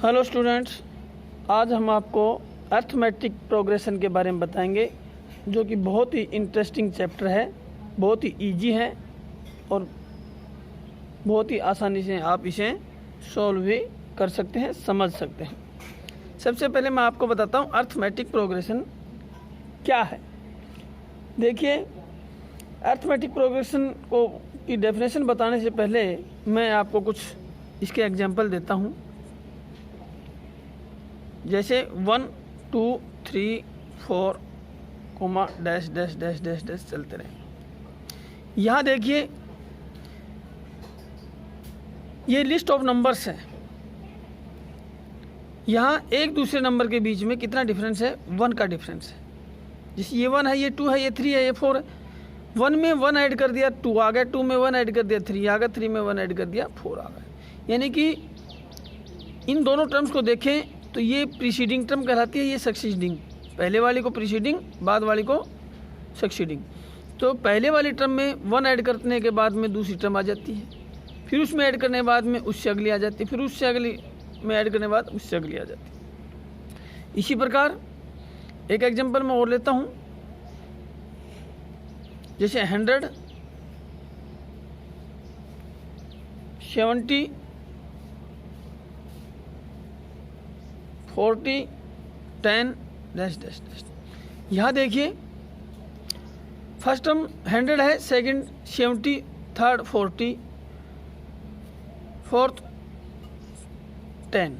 Hello students, आज हम आपको अर्थमेटिक प्रोग्रेशन के बारे में बताएंगे, जो कि बहुत ही इंटरेस्टिंग चैप्टर है, बहुत ही इजी है और बहुत ही आसानी से आप इसे सॉल्व भी कर सकते हैं, समझ सकते हैं। सबसे पहले मैं आपको बताता हूँ अर्थमेटिक प्रोग्रेशन क्या है। देखिए, अर्थमेटिक प्रोग्रेशन को की डेफिनेशन बताने से पहले मैं आपको कुछ इसके एग्जाम्पल देता हूँ। जैसे 1 2 3 4 comma dash dash dash dash dash चलते रहे। यहाँ देखिए, ये लिस्ट ऑफ नंबर्स है। यहाँ एक दूसरे नंबर के बीच में कितना डिफरेंस है? 1 का डिफरेंस है। जैसे ये 1 है, ये 2 है, ये 3 है, ये 4 है। 1 में 1 ऐड कर दिया 2 आ गया, 2 में 1 ऐड कर दिया 3 आ गया, 3 में 1 ऐड कर दिया 4 आ गया। यानी कि इन दोनों टर्म्स को देखें तो ये प्रीसीडिंग टर्म कहलाती है, ये सक्सीडिंग। पहले वाली को प्रीसीडिंग, बाद वाली को सक्सीडिंग। तो पहले वाली टर्म में 1 ऐड करने के बाद में दूसरी टर्म आ जाती है, फिर उसमें ऐड करने के बाद में उससे अगली आ जाती है, फिर उससे अगली में ऐड करने के बाद उससे अगली आ जाती है। इसी प्रकार एक एग्जांपल मैं और लेता हूँ। जैसे 100 70 40 10 डैश डैश डैश। यहाँ देखिए, फर्स्ट टर्म 100 है, सेकंड 70, थर्ड 40, फोर्थ 10।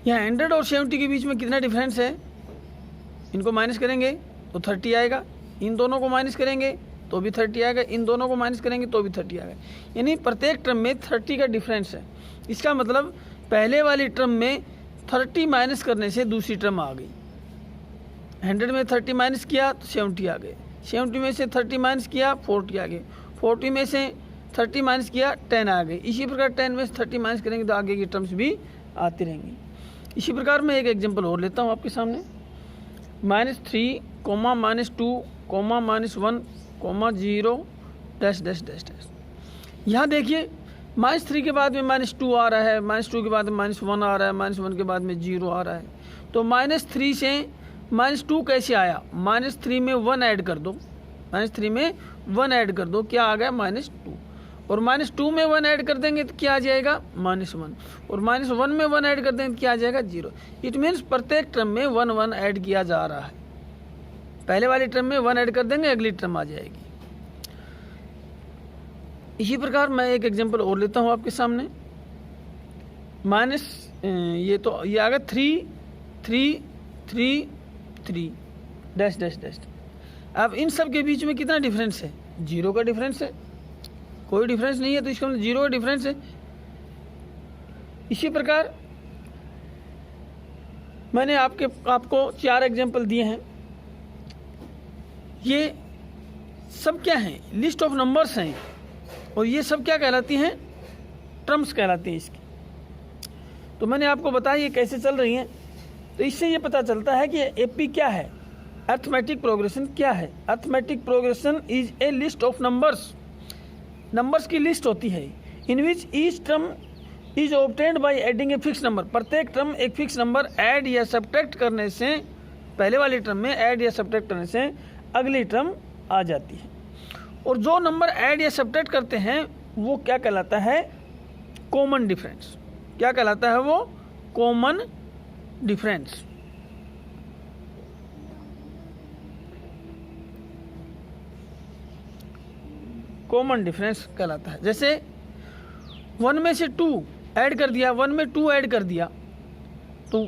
यहाँ 100 और 70 के बीच में कितना डिफरेंस है? इनको माइनस करेंगे तो 30 आएगा, इन दोनों को माइनस करेंगे तो भी 30 आएगा, इन दोनों को माइनस करेंगे तो भी 30 आएगा। यानी प्रत्येक टर्म में 30 का डिफरेंस है। इसका मतलब पहले वाली टर्म में 30 माइनस करने से दूसरी टर्म आ गई। 100 में 30 माइनस किया तो 70 आ गए, 70 में से 30 माइनस किया 40 आ गए, 40 में से 30 माइनस किया 10 आ गए। इसी प्रकार 10 में से 30 माइनस करेंगे तो आगे की टर्म्स भी आती रहेंगी। इसी प्रकार मैं एक एग्जांपल और लेता हूँ आपके सामने। -3 comma -2 comma -1 comma 0 dash dash dash dash. यहाँ देखिए, -3 के बाद में -2 आ रहा है, -2 के बाद में -1 आ रहा है, -1 के बाद में 0 आ रहा है। तो -3 से -2 कैसे आया? -3 में 1 ऐड कर दो, -3 में 1 ऐड कर दो, क्या आ गया? -2। और -2 में 1 ऐड कर देंगे तो क्या आ जाएगा? -1। और -1 में 1 ऐड कर देंगे तो क्या आ जाएगा? 0। इट मीन्स प्रत्येक टर्म में 1 1 ऐड किया जा रहा है। पहले वाली टर्म में 1 ऐड कर देंगे, अगली टर्म आ जाएगी। इसी प्रकार मैं एक एग्जांपल और लेता हूँ आपके सामने। ये आ गया 3 3 3 3 डैश डैश डैश। अब इन सब के बीच में कितना डिफरेंस है? 0 का डिफरेंस है। कोई डिफरेंस नहीं है तो इसका मतलब 0 का डिफरेंस है। इसी प्रकार मैंने आपको 4 एग्जांपल दिए हैं। ये सब क्या हैं? लिस्ट ऑफ नंबर्स हैं, और ये सब क्या कहलाती हैं? टर्म्स कहलाती हैं इसकी। तो मैंने आपको बताया ये कैसे चल रही हैं। तो इससे ये पता चलता है कि एपी क्या है, अर्थमेटिक प्रोग्रेशन क्या है। Arithmetic progression is a list of numbers. Numbers की लिस्ट होती है, in which each term is obtained by adding a fix number. प्रत्येक टर्म एक फिक्स नंबर ऐड या सब्ट्रैक्ट करने से, पहले वाली टर्म में ऐड या सब्ट्रैक्ट करने से अगली टर्म आ जाती है। और जो नंबर ऐड या सब्ट्रैक्ट करते हैं वो क्या कहलाता है? Common difference. क्या कहलाता है वो? Common difference. कॉमन डिफरेंस कहलाता है। जैसे 1 में से 2 ऐड कर दिया, 1 में 2 ऐड कर दिया तो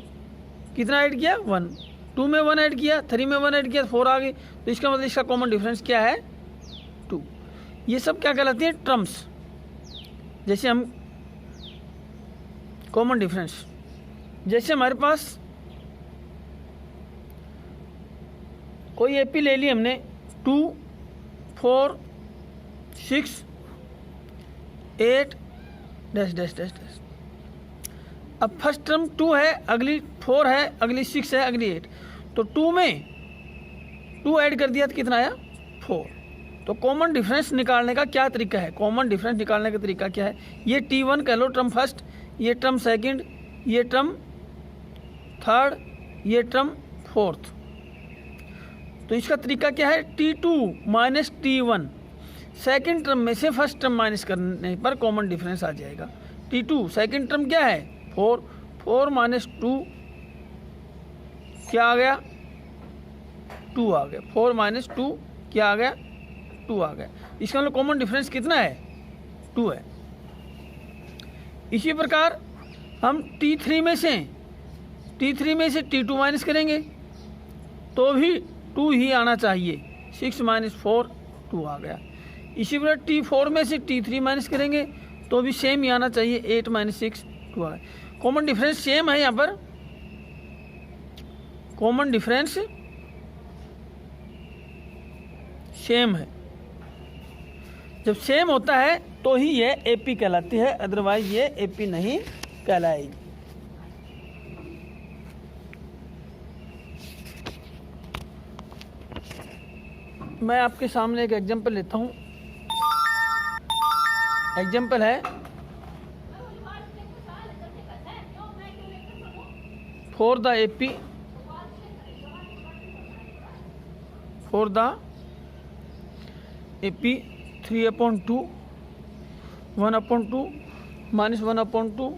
कितना ऐड किया? 1। 2 में 1 ऐड किया, 3 में 1 ऐड किया, 4 आ गई। तो इसका मतलब इसका कॉमन डिफरेंस क्या है? 2। ये सब क्या कहलाती है? टर्म्स। जैसे हम कॉमन डिफरेंस, जैसे हमारे पास कोई एपी ले ली हमने, 2 4 6 8 डैश डैश डैश डैश। अब फर्स्ट टर्म 2 है, अगली 4 है, अगली 6 है, अगली 8। तो 2 में 2 ऐड कर दिया तो कितना आया? 4। तो कॉमन डिफरेंस निकालने का क्या तरीका है? कॉमन डिफरेंस निकालने का तरीका क्या है? ये T1 कह लो, टर्म फर्स्ट, ये टर्म सेकंड, ये टर्म थर्ड, ये टर्म फोर्थ। तो इसका तरीका क्या है, T2 minus T1, second term में से फर्स्ट टर्म माइनस करने पर कॉमन डिफरेंस आ जाएगा। T2 सेकेंड टर्म क्या है 4, 4 माइनस 2 क्या आ गया 2 आ गया, 4 माइनस 2 क्या आ गया 2 आ गया। इसका मतलब कॉमन डिफरेंस कितना है 2 है। इसी प्रकार हम T3 में से T2 माइनस करेंगे तो भी 2 ही आना चाहिए, 6 माइनस 4 2 आ गया। इसी प्रकार T4 में से T3 माइनस करेंगे तो भी सेम ही आना चाहिए, 8 माइनस 6 2 आ गया। कॉमन डिफरेंस सेम है, यहाँ पर कॉमन डिफरेंस सेम है। जब सेम होता है तो ही ये एपी कहलाती है, अदरवाइज ये एपी नहीं कहलाएगी। मैं आपके सामने एक एग्जांपल लेता हूँ। एग्जांपल है for the AP 3/2 1/2 minus 1/2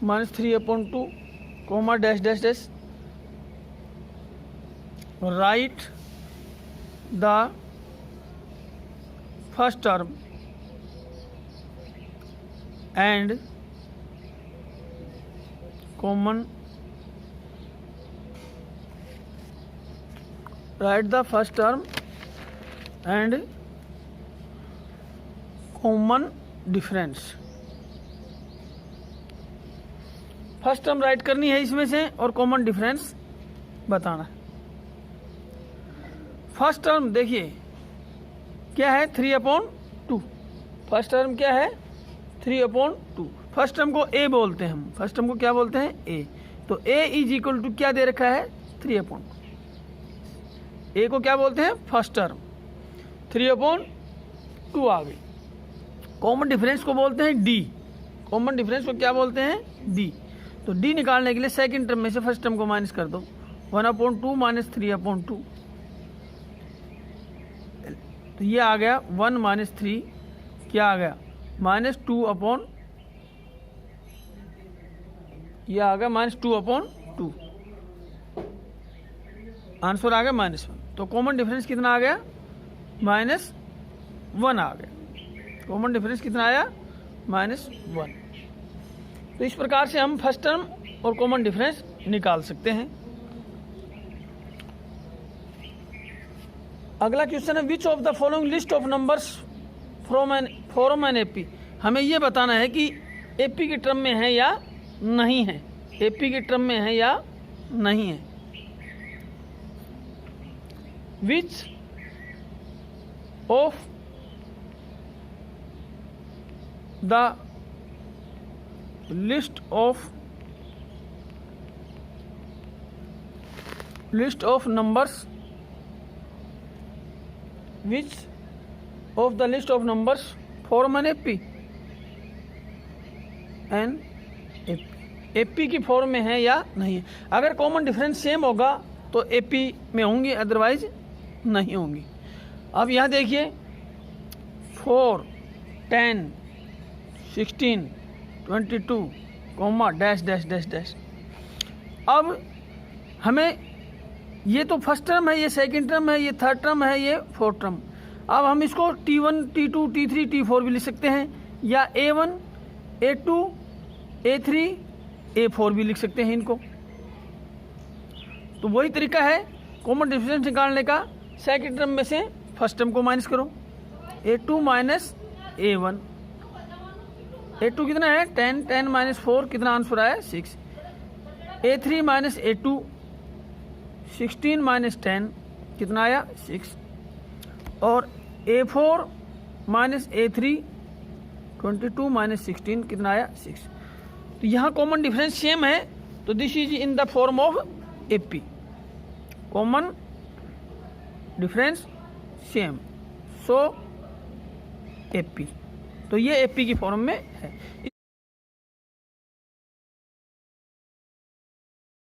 minus 3/2 comma dash dash dash write the first term and common write the first term and common difference। First term write करनी है इसमें से और कॉमन डिफरेंस बताना है। फर्स्ट टर्म देखिए क्या है 3/2। फर्स्ट टर्म क्या है 3/2। फर्स्ट टर्म को ए बोलते हैं हम, फर्स्ट टर्म को क्या बोलते हैं ए। तो ए इज इक्वल टू क्या दे रखा है 3/2। ए को क्या बोलते हैं फर्स्ट टर्म, 3/2 आ गई। कॉमन डिफरेंस को बोलते हैं डी, कॉमन डिफरेंस को क्या बोलते हैं डी। तो डी निकालने के लिए सेकंड टर्म में से फर्स्ट टर्म को माइनस कर दो, 1/2 माइनस 3/2। तो ये आ गया 1 माइनस 3 क्या आ गया -2/, ये आ गया -2/2, आंसर आ गया -1। तो कॉमन डिफरेंस कितना आ गया -1 आ गया। कॉमन डिफरेंस कितना आया -1। तो इस प्रकार से हम फर्स्ट टर्म और कॉमन डिफरेंस निकाल सकते हैं। अगला क्वेश्चन है which of the following list of numbers from an AP. हमें यह बताना है कि एपी के टर्म में है या नहीं है, एपी के टर्म में है या नहीं है। Which of the list of numbers, which of the list of numbers form an AP? An AP की फॉर्म में है या नहीं है। अगर कॉमन डिफरेंस सेम होगा तो एपी में होंगी, अदरवाइज नहीं होंगी। अब यहाँ देखिए 4, 10, 16, 22 comma dash dash dash dash. अब हमें ये तो फर्स्ट टर्म है, ये सेकंड टर्म है, ये थर्ड टर्म है, ये फोर्थ टर्म। अब हम इसको T1, T2, T3, T4 भी लिख सकते हैं, या A1, A2, A3, A4 भी लिख सकते हैं इनको। तो वही तरीका है कॉमन डिफरेंस निकालने का। सेकंड टर्म में से फर्स्ट टर्म को माइनस करो, A2 माइनस A1। A2 कितना है 10, 10 माइनस 4 कितना आंसर आया 6। A3 माइनस A2 16 माइनस 10 कितना आया 6। और A4 माइनस A3 22 माइनस 16 कितना आया 6। तो यहाँ कॉमन डिफरेंस सेम है, तो this is in the form of AP. Common difference same, so AP. तो ये एपी की फॉर्म में है।